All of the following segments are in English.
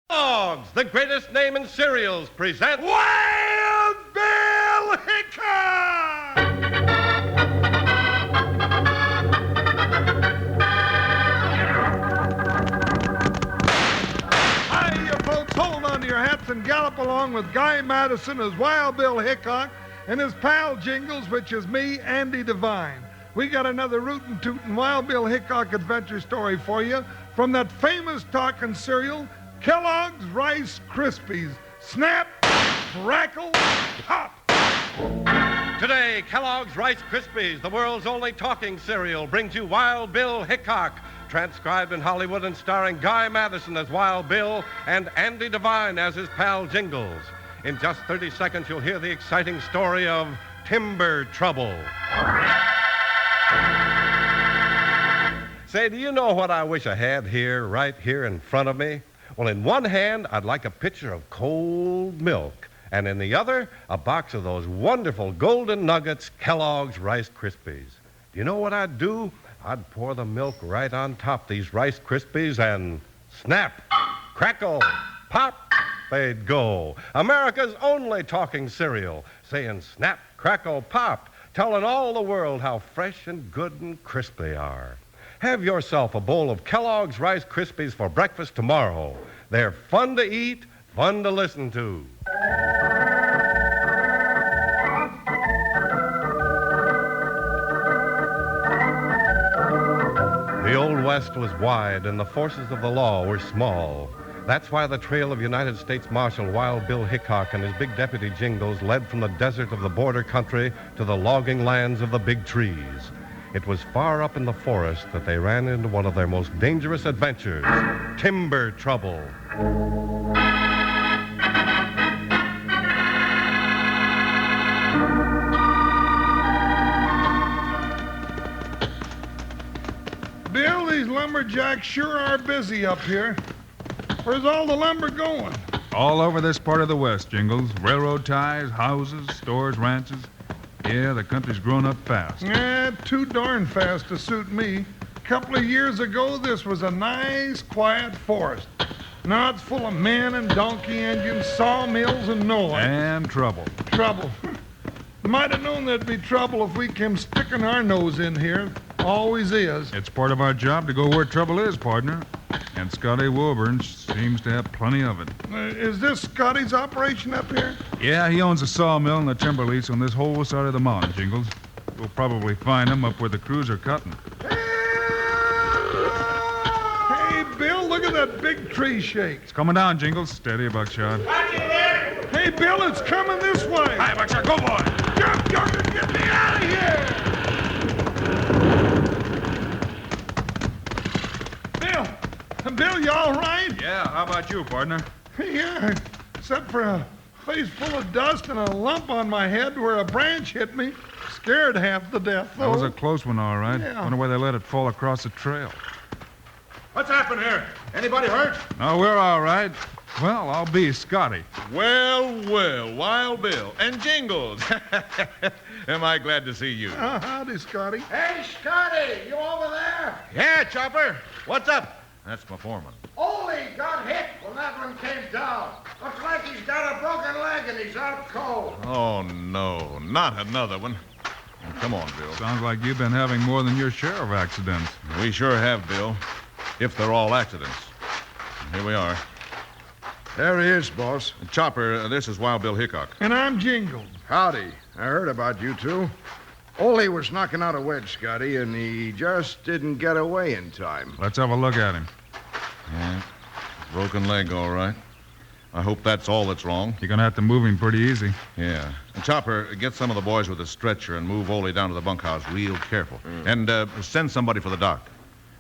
Kellogg's, the greatest name in cereals, presents Wild Bill Hickok! Hi, you folks. Hold on to your hats and gallop along with Guy Madison as Wild Bill Hickok and his pal Jingles, which is me, Andy Devine. We got another rootin' tootin' Wild Bill Hickok adventure story for you from that famous talking cereal, Kellogg's Rice Krispies. Snap, crackle, pop. Today, Kellogg's Rice Krispies, the world's only talking cereal, brings you Wild Bill Hickok, transcribed in Hollywood and starring Guy Madison as Wild Bill and Andy Devine as his pal Jingles. In just 30 seconds, you'll hear the exciting story of timber trouble. Say, do you know what I wish I had here, right here in front of me? Well, in one hand, I'd like a pitcher of cold milk, and in the other, a box of those wonderful golden nuggets, Kellogg's Rice Krispies. Do you know what I'd do? I'd pour the milk right on top these Rice Krispies and snap, crackle, pop, they'd go. America's only talking cereal, saying snap, crackle, pop, telling all the world how fresh and good and crisp they are. Have yourself a bowl of Kellogg's Rice Krispies for breakfast tomorrow. They're fun to eat, fun to listen to. The Old West was wide and the forces of the law were small. That's why the trail of United States Marshal Wild Bill Hickok and his big deputy Jingles led from the desert of the border country to the logging lands of the big trees. It was far up in the forest that they ran into one of their most dangerous adventures, timber trouble. Bill, these lumberjacks sure are busy up here. Where's all the lumber going? All over this part of the West, Jingles. Railroad ties, houses, stores, ranches. Yeah, the country's grown up fast. Too darn fast to suit me. A couple of years ago, this was a nice, quiet forest. Now it's full of men and donkey engines, sawmills, and noise. And trouble. Trouble. Might have known there'd be trouble if we came sticking our nose in here. Always is. It's part of our job to go where trouble is, partner. And Scotty Wilburn seems to have plenty of it. Is this Scotty's operation up here? Yeah, he owns a sawmill and a timber lease on this whole side of the mountain, Jingles. You'll probably find him up where the crews are cutting. Hey, Bill, look at that big tree shake. It's coming down, Jingles. Steady, Buckshot. Hey, Bill, it's coming this way. Hi, Buckshot, go, boy! Jump, Jordan, get me out of here! Bill, you all right? Yeah, how about you, partner? Yeah, except for a face full of dust and a lump on my head where a branch hit me. Scared half to death, though. That was a close one, all right. Yeah. Wonder why they let it fall across the trail. What's happened here? Anybody hurt? No, we're all right. Well, I'll be Scotty. Well, Wild Bill and Jingles. Am I glad to see you? Howdy, Scotty. Hey, Scotty, you over there? Yeah, Chopper. What's up? That's my foreman. Ole got hit when that one came down. Looks like he's got a broken leg and he's out cold. Oh, no, not another one. Come on, Bill. Sounds like you've been having more than your share of accidents. We sure have, Bill. If they're all accidents. Here we are. There he is, boss. Chopper, this is Wild Bill Hickok. And I'm Jingles. Howdy. I heard about you two. Ole was knocking out a wedge, Scotty, and he just didn't get away in time. Let's have a look at him. Yeah, broken leg, all right. I hope that's all that's wrong. You're going to have to move him pretty easy. Yeah. And Chopper, get some of the boys with a stretcher and move Ole down to the bunkhouse real careful. And send somebody for the doc.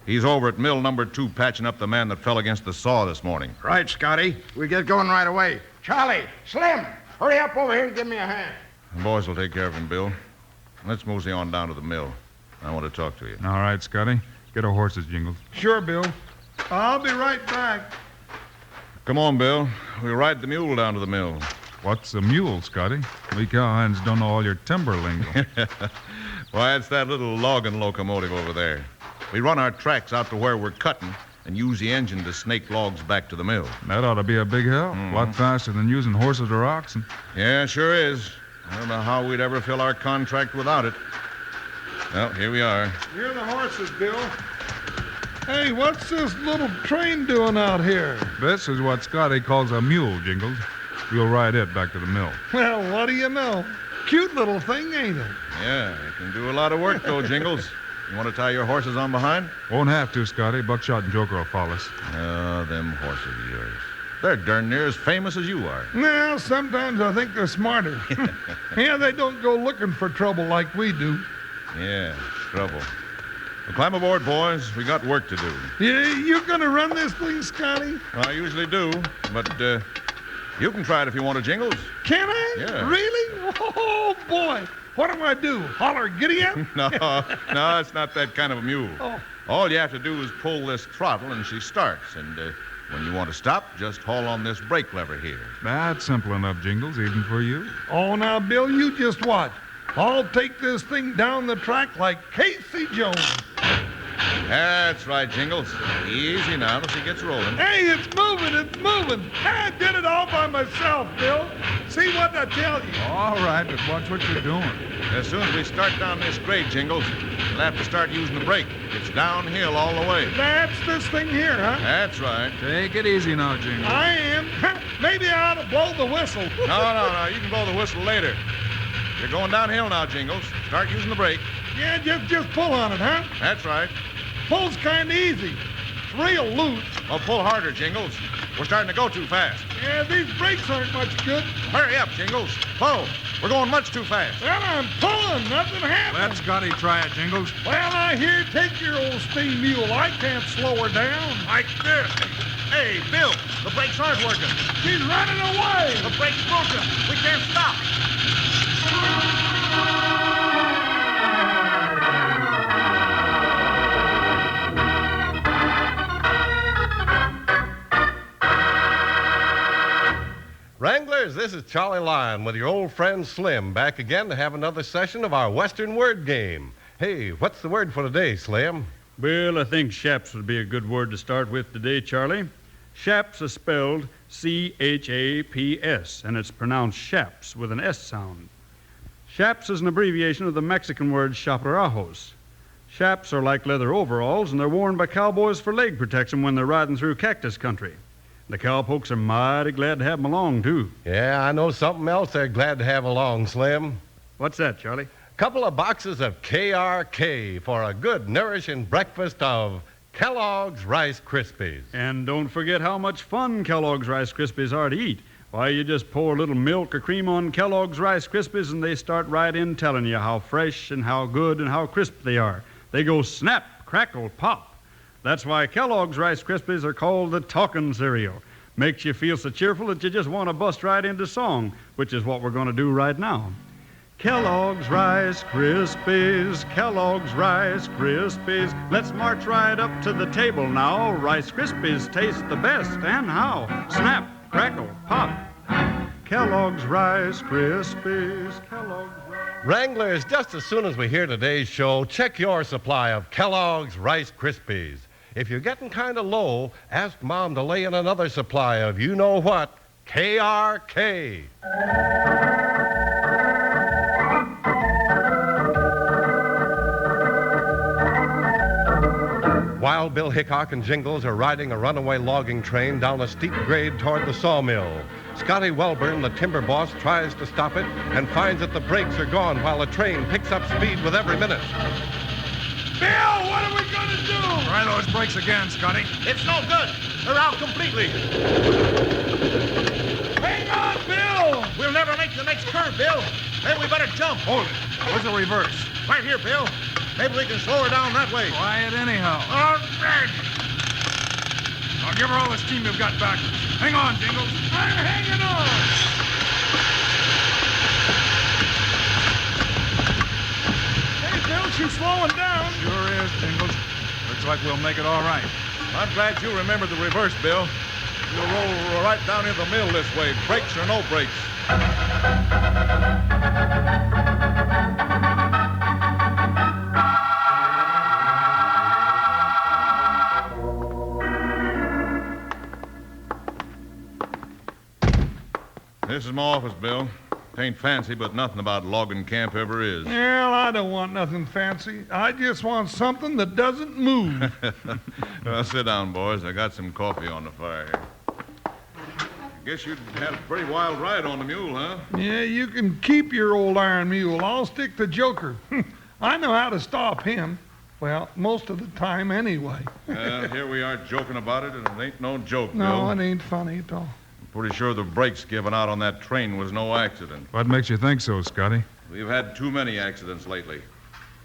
He's over at mill number 2 patching up the man that fell against the saw this morning. Right, Scotty. We get going right away. Charlie, Slim, hurry up over here and give me a hand. The boys will take care of him, Bill. Let's mosey on down to the mill. I want to talk to you. All right, Scotty. Get our horses, Jingles. Sure, Bill. I'll be right back. Come on, Bill. We'll ride the mule down to the mill. What's a mule, Scotty? We cowhands don't know all your timber lingo. Why, it's that little logging locomotive over there. We run our tracks out to where we're cutting, and use the engine to snake logs back to the mill. That ought to be a big help. A lot faster than using horses or oxen. Yeah, sure is. I don't know how we'd ever fill our contract without it. Well, here we are. Here are the horses, Bill. Hey, what's this little train doing out here? This is what Scotty calls a mule, Jingles. We'll ride it back to the mill. Well, what do you know? Cute little thing, ain't it? Yeah, it can do a lot of work, though, Jingles. You want to tie your horses on behind? Won't have to, Scotty. Buckshot and Joker will follow us. Oh, them horses of yours. They're darn near as famous as you are. Well, sometimes I think they're smarter. Yeah, they don't go looking for trouble like we do. Yeah, trouble. Well, climb aboard, boys. We got work to do. You gonna run this thing, Scotty? I usually do, but you can try it if you want to, Jingles. Can I? Yeah. Really? Oh, boy. What do I do? Holler, giddy up? No, it's not that kind of a mule. Oh. All you have to do is pull this throttle and she starts. And when you want to stop, just haul on this brake lever here. That's simple enough, Jingles, even for you. Oh, now, Bill, you just watch. I'll take this thing down the track like Casey Jones. That's right, Jingles. Easy now till she gets rolling. Hey, it's moving. I did it all by myself, Bill. See what I tell you. All right, just watch what you're doing. As soon as we start down this grade, Jingles, you'll have to start using the brake. It's downhill all the way. That's this thing here, huh? That's right. Take it easy now, Jingles. I am. Maybe I ought to blow the whistle. No. You can blow the whistle later. You're going downhill now, Jingles. Start using the brake. Yeah, just pull on it, huh? That's right. Pull's kind of easy. It's real loose. Well, pull harder, Jingles. We're starting to go too fast. Yeah, these brakes aren't much good. Hurry up, Jingles. Pull. We're going much too fast. Well, I'm pulling. Nothing happened. Let Scotty try it, Jingles. Well, I hear take your old steam mule. I can't slow her down. Like this. Hey, Bill, the brakes aren't working. She's running away. The brake's broken. We can't stop. Wranglers, this is Charlie Lyon with your old friend Slim, back again to have another session of our Western word game. Hey, what's the word for today, Slim? Well, I think shaps would be a good word to start with today, Charlie. Shaps is spelled C-H-A-P-S, and it's pronounced shaps with an S sound. Shaps is an abbreviation of the Mexican word chaparrajos. Shaps are like leather overalls, and they're worn by cowboys for leg protection when they're riding through cactus country. The cowpokes are mighty glad to have them along, too. Yeah, I know something else they're glad to have along, Slim. What's that, Charlie? Couple of boxes of KRK for a good, nourishing breakfast of Kellogg's Rice Krispies. And don't forget how much fun Kellogg's Rice Krispies are to eat. Why, you just pour a little milk or cream on Kellogg's Rice Krispies and they start right in telling you how fresh and how good and how crisp they are. They go snap, crackle, pop. That's why Kellogg's Rice Krispies are called the talking cereal. Makes you feel so cheerful that you just want to bust right into song, which is what we're going to do right now. Kellogg's Rice Krispies, Kellogg's Rice Krispies. Let's march right up to the table now. Rice Krispies taste the best, and how? Snap, crackle, pop. Kellogg's Rice Krispies, Kellogg's Rice... Wranglers, just as soon as we hear today's show, check your supply of Kellogg's Rice Krispies. If you're getting kind of low, ask Mom to lay in another supply of you-know-what, KRK. Wild Bill Hickok and Jingles are riding a runaway logging train down a steep grade toward the sawmill. Scotty Welburn, the timber boss, tries to stop it and finds that the brakes are gone while the train picks up speed with every minute. Bill, what are we going to do? Try those brakes again, Scotty. It's no good. They're out completely. Hang on, Bill. We'll never make the next curve, Bill. Maybe we better jump. Hold it. Where's the reverse? Right here, Bill. Maybe we can slow her down that way. Try it anyhow. All right. I'll give her all the steam you've got backwards. Hang on, Jingles. I'm hanging on. Hey, Bill, she's slowing down. Sure is, Jingles. Looks like we'll make it all right. I'm glad you remembered the reverse, Bill. We'll roll right down into the mill this way, brakes or no brakes. This is my office, Bill. Ain't fancy, but nothing about logging camp ever is. Well, I don't want nothing fancy. I just want something that doesn't move. Well, sit down, boys. I got some coffee on the fire here. Guess you'd had a pretty wild ride on the mule, huh? Yeah, you can keep your old iron mule. I'll stick to Joker. I know how to stop him. Well, most of the time anyway. Well, here we are joking about it, and it ain't no joke, Bill. No, it ain't funny at all. Pretty sure the brakes given out on that train was no accident. What makes you think so, Scotty? We've had too many accidents lately.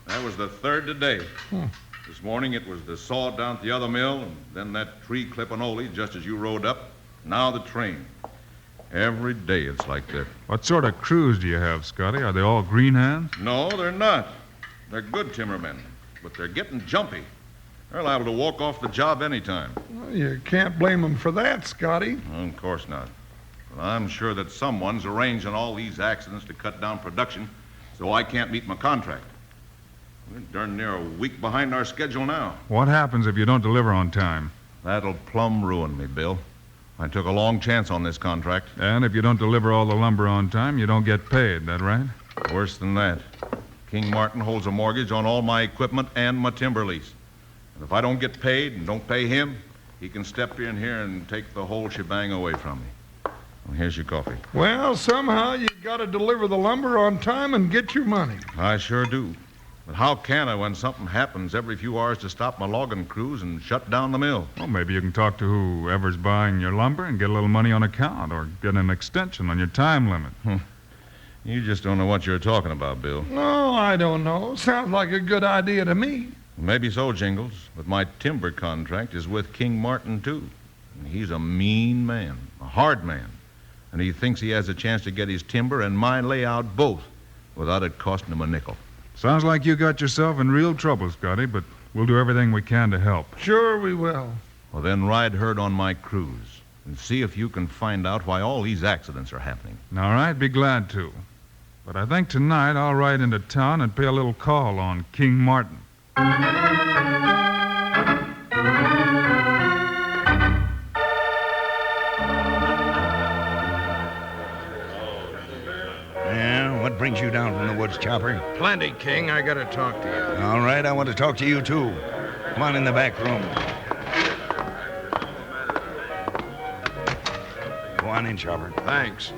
That was the third today. This morning it was the saw down at the other mill, and then that tree clipping Ole just as you rode up. Now the train. Every day it's like that. What sort of crews do you have, Scotty? Are they all green hands? No, they're not. They're good timbermen, but they're getting jumpy. They're liable to walk off the job anytime. Well, you can't blame them for that, Scotty. Well, of course not. But I'm sure that someone's arranging all these accidents to cut down production so I can't meet my contract. We're darn near a week behind our schedule now. What happens if you don't deliver on time? That'll plumb ruin me, Bill. I took a long chance on this contract. And if you don't deliver all the lumber on time, you don't get paid, that right? Worse than that. King Martin holds a mortgage on all my equipment and my timber lease. And if I don't get paid and don't pay him, he can step in here and take the whole shebang away from me. Well, here's your coffee. Well, somehow you got to deliver the lumber on time and get your money. I sure do. But how can I when something happens every few hours to stop my logging crews and shut down the mill? Well, maybe you can talk to whoever's buying your lumber and get a little money on account or get an extension on your time limit. You just don't know what you're talking about, Bill. No, I don't know. Sounds like a good idea to me. Maybe so, Jingles, but my timber contract is with King Martin, too. And he's a mean man, a hard man. And he thinks he has a chance to get his timber and my layout both without it costing him a nickel. Sounds like you got yourself in real trouble, Scotty, but we'll do everything we can to help. Sure we will. Well, then ride herd on my cruise and see if you can find out why all these accidents are happening. All right, be glad to. But I think tonight I'll ride into town and pay a little call on King Martin. Yeah, what brings you down from the woods, Chopper? Plenty, King. I gotta talk to you. All right, I want to talk to you, too. Come on in the back room. Go on in, Chopper. Thanks.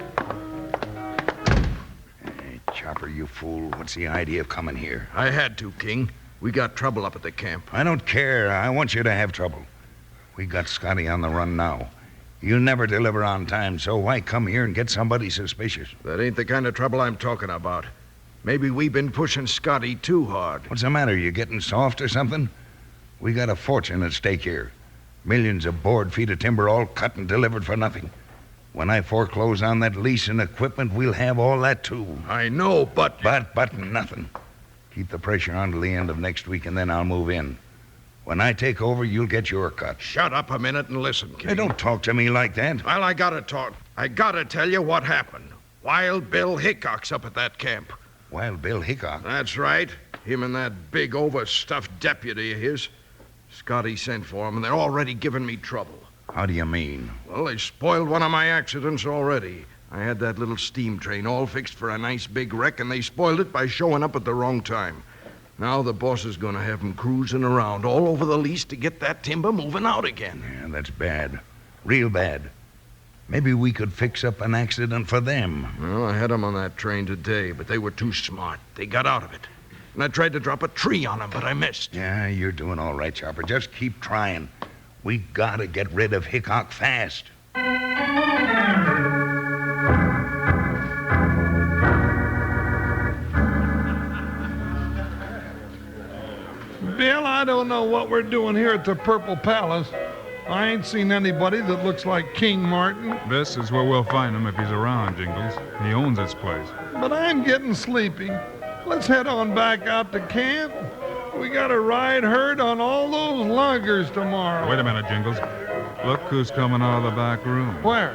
Hey, Chopper, you fool. What's the idea of coming here? I had to, King. We got trouble up at the camp. I don't care. I want you to have trouble. We got Scotty on the run now. You never deliver on time, so why come here and get somebody suspicious? That ain't the kind of trouble I'm talking about. Maybe we've been pushing Scotty too hard. What's the matter? You getting soft or something? We got a fortune at stake here. Millions of board feet of timber all cut and delivered for nothing. When I foreclose on that lease and equipment, we'll have all that, too. I know, but... But nothing. Keep the pressure on till the end of next week, and then I'll move in. When I take over, you'll get your cut. Shut up a minute and listen, King. Hey, don't talk to me like that. Well, I gotta talk. I gotta tell you what happened. Wild Bill Hickok's up at that camp. Wild Bill Hickok? That's right. Him and that big overstuffed deputy of his. Scotty sent for him, and they're already giving me trouble. How do you mean? Well, they spoiled one of my accidents already. I had that little steam train all fixed for a nice big wreck, and they spoiled it by showing up at the wrong time. Now the boss is going to have them cruising around all over the lease to get that timber moving out again. Yeah, that's bad. Real bad. Maybe we could fix up an accident for them. Well, I had them on that train today, but they were too smart. They got out of it. And I tried to drop a tree on them, but I missed. Yeah, you're doing all right, Chopper. Just keep trying. We gotta get rid of Hickok fast. Bill, I don't know what we're doing here at the Purple Palace. I ain't seen anybody that looks like King Martin. This is where we'll find him if he's around, Jingles. He owns this place. But I'm getting sleepy. Let's head on back out to camp. We got to ride herd on all those loggers tomorrow. Wait a minute, Jingles. Look who's coming out of the back room. Where?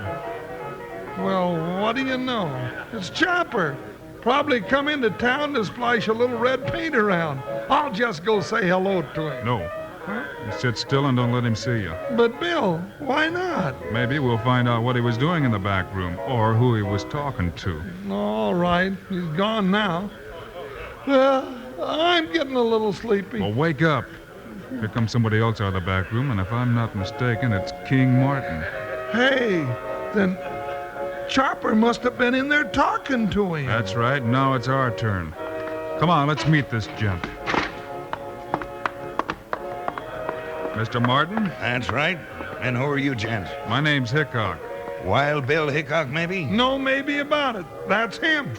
Well, what do you know? It's Chopper. Probably come into town to splash a little red paint around. I'll just go say hello to him. No, Sit still and don't let him see you. But, Bill, why not? Maybe we'll find out what he was doing in the back room or who he was talking to. All right, he's gone now. Well, I'm getting a little sleepy. Well, wake up. Here comes somebody else out of the back room, and if I'm not mistaken, it's King Martin. Hey, then Chopper must have been in there talking to him. That's right. Now it's our turn. Come on, let's meet this gent. Mr. Martin? That's right. And who are you, gents? My name's Hickok. Wild Bill Hickok, maybe? No maybe about it. That's him.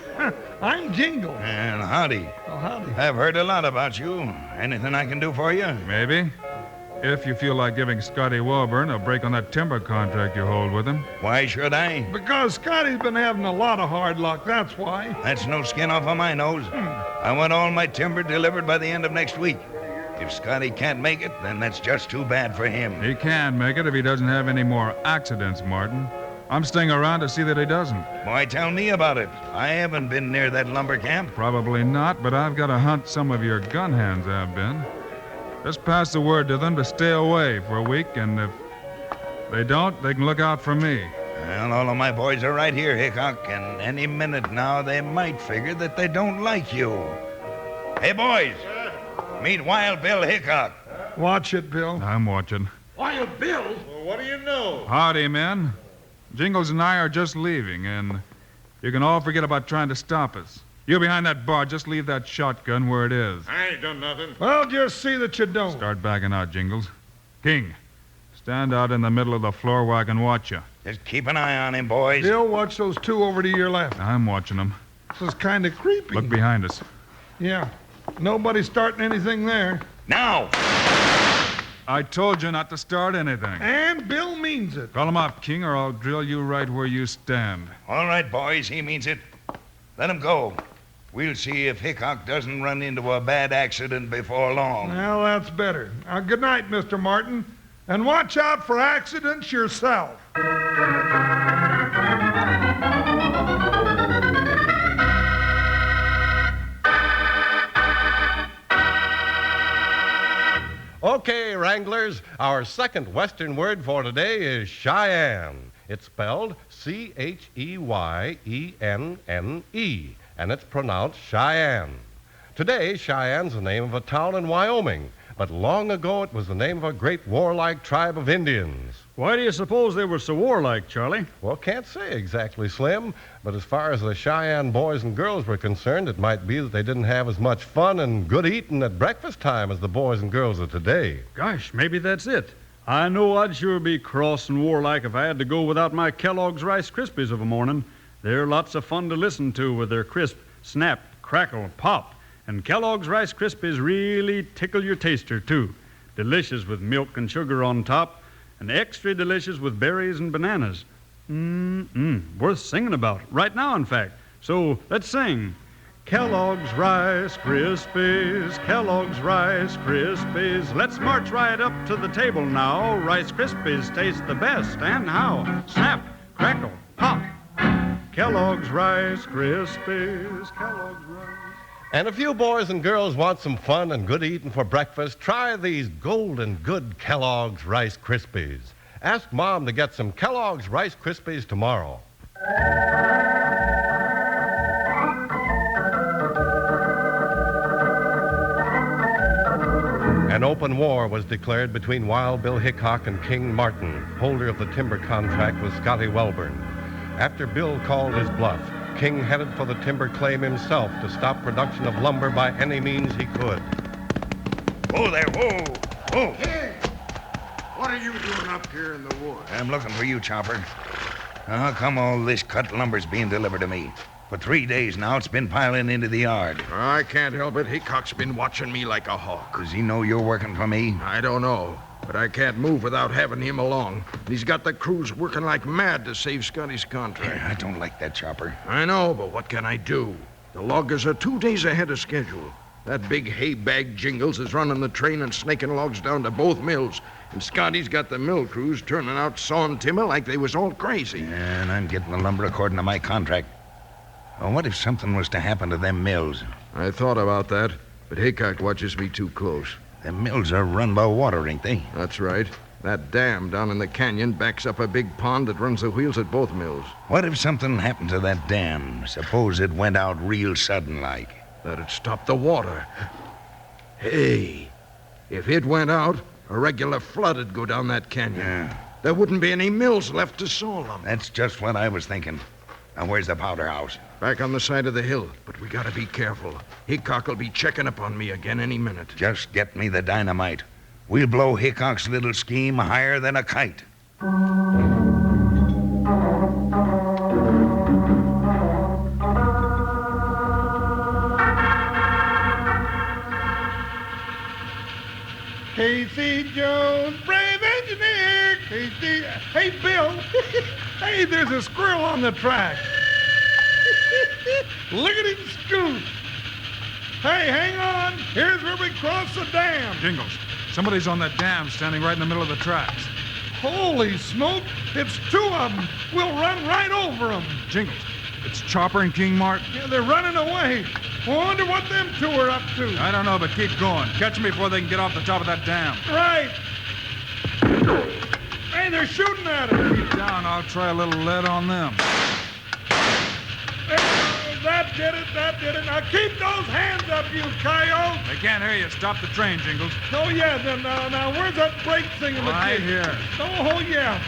I'm Jingles. And howdy. Oh, howdy. I've heard a lot about you. Anything I can do for you? Maybe. If you feel like giving Scotty Welburn a break on that timber contract you hold with him. Why should I? Because Scotty's been having a lot of hard luck, that's why. That's no skin off of my nose. I want all my timber delivered by the end of next week. If Scotty can't make it, then that's just too bad for him. He can make it if he doesn't have any more accidents, Martin. I'm staying around to see that he doesn't. Why, tell me about it. I haven't been near that lumber camp. Probably not, but I've got to hunt some of your gun hands have been. Just pass the word to them to stay away for a week, and if they don't, they can look out for me. Well, all of my boys are right here, Hickok, and any minute now they might figure that they don't like you. Hey, boys, meet Wild Bill Hickok. Watch it, Bill. I'm watching. Wild Bill? Well, what do you know? Howdy, men. Jingles and I are just leaving, and you can all forget about trying to stop us. You behind that bar, just leave that shotgun where it is. I ain't done nothing. Well, just see that you don't. Start backing out, Jingles. King, stand out in the middle of the floor where I can watch you. Just keep an eye on him, boys. Bill, watch those two over to your left. I'm watching them. This is kind of creepy. Look behind us. Yeah. Nobody's starting anything there. Now! I told you not to start anything. And Bill means it. Call him up, King, or I'll drill you right where you stand. All right, boys, he means it. Let him go. We'll see if Hickok doesn't run into a bad accident before long. Well, that's better. Now, good night, Mr. Martin. And watch out for accidents yourself. Okay, Wranglers, our second Western word for today is Cheyenne. It's spelled Cheyenne, and it's pronounced Cheyenne. Today, Cheyenne's the name of a town in Wyoming, but long ago it was the name of a great warlike tribe of Indians. Why do you suppose they were so warlike, Charlie? Well, can't say exactly, Slim, but as far as the Cheyenne boys and girls were concerned, it might be that they didn't have as much fun and good eating at breakfast time as the boys and girls of today. Gosh, maybe that's it. I know I'd sure be cross and warlike if I had to go without my Kellogg's Rice Krispies of a morning. They're lots of fun to listen to with their crisp, snap, crackle, pop. And Kellogg's Rice Krispies really tickle your taster, too. Delicious with milk and sugar on top, and extra delicious with berries and bananas. Worth singing about. Right now, in fact. So, let's sing. Kellogg's Rice Krispies, Kellogg's Rice Krispies. Let's march right up to the table now. Rice Krispies taste the best, and how? Snap, crackle, pop. Kellogg's Rice Krispies, Kellogg's Rice. And if you boys and girls want some fun and good eating for breakfast, try these golden good Kellogg's Rice Krispies. Ask Mom to get some Kellogg's Rice Krispies tomorrow. An open war was declared between Wild Bill Hickok and King Martin, holder of the timber contract with Scotty Welburn. After Bill called his bluff, King headed for the timber claim himself to stop production of lumber by any means he could. Whoa there, whoa! Whoa! King, what are you doing up here in the woods? I'm looking for you, Chopper. How come all this cut lumber's being delivered to me? For 3 days now, it's been piling into the yard. I can't help it. Hickok's been watching me like a hawk. Does he know you're working for me? I don't know, but I can't move without having him along. He's got the crews working like mad to save Scotty's contract. I don't like that, Chopper. I know, but what can I do? The loggers are 2 days ahead of schedule. That big hay bag Jingles is running the train and snaking logs down to both mills. And Scotty's got the mill crews turning out sawing timber like they was all crazy. And I'm getting the lumber according to my contract. Well, what if something was to happen to them mills? I thought about that, but Hickok watches me too close. The mills are run by water, ain't they? That's right. That dam down in the canyon backs up a big pond that runs the wheels at both mills. What if something happened to that dam? Suppose it went out real sudden like. That'd stop the water. Hey, if it went out, a regular flood'd go down that canyon. Yeah. There wouldn't be any mills left to saw them. That's just what I was thinking. Now, where's the powder house? Back on the side of the hill, but we gotta be careful. Hickok will be checking up on me again any minute. Just get me the dynamite. We'll blow Hickok's little scheme higher than a kite. Casey Jones, brave engineer. Casey. Hey, Bill. Hey, there's a squirrel on the track. Look at him scoot. Hey, hang on. Here's where we cross the dam. Jingles, somebody's on that dam standing right in the middle of the tracks. Holy smoke. It's two of them. We'll run right over them. Jingles, it's Chopper and King Mart. Yeah, they're running away. I wonder what them two are up to. I don't know, but keep going. Catch them before they can get off the top of that dam. Right. Hey, they're shooting at us. Keep down. I'll try a little lead on them. That did it, that did it. Now keep those hands up, you coyote. They can't hear you. Stop the train, Jingles. Oh, yeah, then, now, where's that brake thing in the Right gate? here. Oh, yeah.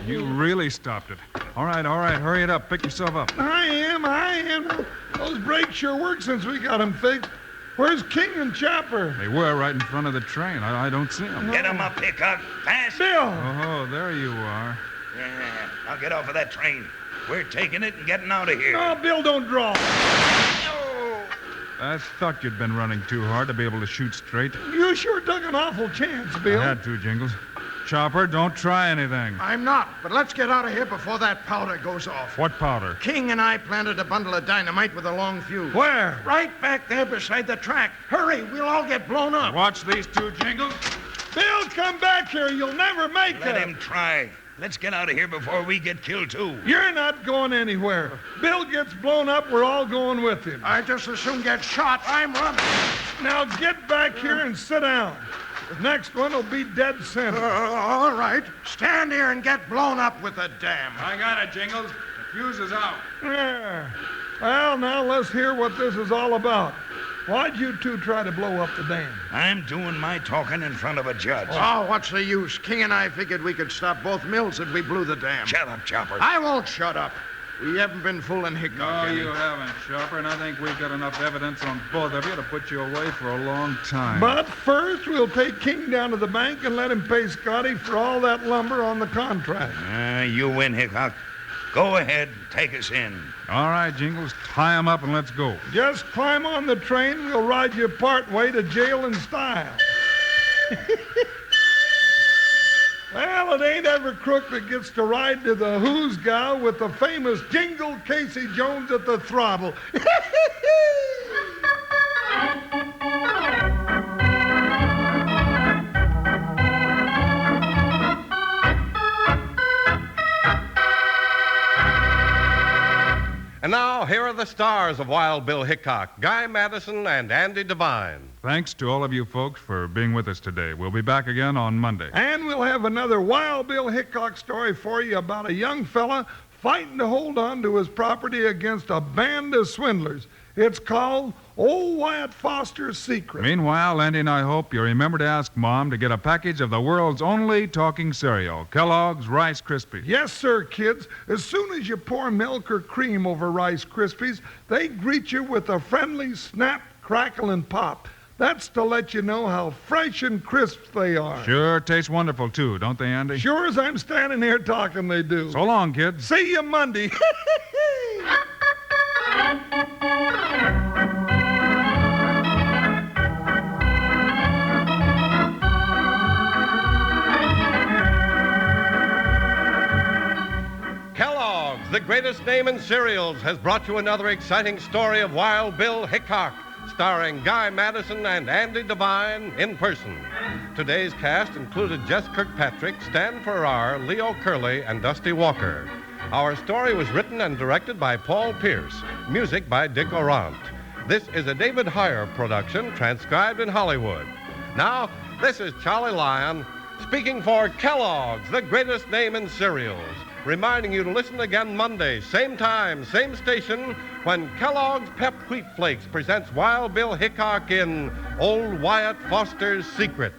You really stopped it. All right, hurry it up. Pick yourself up. I am. Those brakes sure work since we got them fixed. Where's King and Chopper? They were right in front of the train. I don't see them. Get 'em up, Hickok. Fast. Bill! Oh, there you are. Yeah, now get off of that train. We're taking it and getting out of here. No, Bill, don't draw. I thought you'd been running too hard to be able to shoot straight. You sure took an awful chance, Bill. I had to, Jingles. Chopper, don't try anything. I'm not, but let's get out of here before that powder goes off. What powder? King and I planted a bundle of dynamite with a long fuse. Where? Right back there beside the track. Hurry, we'll all get blown up. Watch these two, Jingles. Bill, come back here. You'll never make Let it. him try. Let's get out of here before we get killed, too. You're not going anywhere. Bill gets blown up, we're all going with him. I just as soon get shot. I'm running. Now get back here and sit down. The next one will be dead center. All right. Stand here and get blown up with the dam. I got it, Jingles. The fuse is out. There. Well, now let's hear what this is all about. Why'd you two try to blow up the dam? I'm doing my talking in front of a judge. Oh, what's the use? King and I figured we could stop both mills if we blew the dam. Shut up, Chopper. I won't shut up. We haven't been fooling Hickok. No, any. you haven't, Chopper, and I think we've got enough evidence on both of you to put you away for a long time. But first, we'll take King down to the bank and let him pay Scotty for all that lumber on the contract. You win, Hickok. Go ahead, take us in. All right, Jingles, tie 'em up and let's go. Just climb on the train. We'll ride you part way to jail in style. Well, it ain't every crook that gets to ride to the Hoosgow with the famous Jingle Casey Jones at the throttle. And now, here are the stars of Wild Bill Hickok, Guy Madison, and Andy Devine. Thanks to all of you folks for being with us today. We'll be back again on Monday. And we'll have another Wild Bill Hickok story for you about a young fella fighting to hold on to his property against a band of swindlers. It's called Old Wyatt Foster's Secret. Meanwhile, Andy and I hope you remember to ask Mom to get a package of the world's only talking cereal, Kellogg's Rice Krispies. Yes, sir, kids. As soon as you pour milk or cream over Rice Krispies, they greet you with a friendly snap, crackle, and pop. That's to let you know how fresh and crisp they are. Sure tastes wonderful, too, don't they, Andy? Sure as I'm standing here talking, they do. So long, kids. See you Monday. Kellogg's, the greatest name in cereals, has brought you another exciting story of Wild Bill Hickok, starring Guy Madison and Andy Devine in person. Today's cast included Jess Kirkpatrick, Stan Farrar, Leo Curley, and Dusty Walker. Our story was written and directed by Paul Pierce. Music by Dick Orant. This is a David Heyer production, transcribed in Hollywood. Now, this is Charlie Lyon speaking for Kellogg's, the greatest name in cereals, reminding you to listen again Monday, same time, same station, when Kellogg's Pep Wheat Flakes presents Wild Bill Hickok in Old Wyatt Foster's Secret.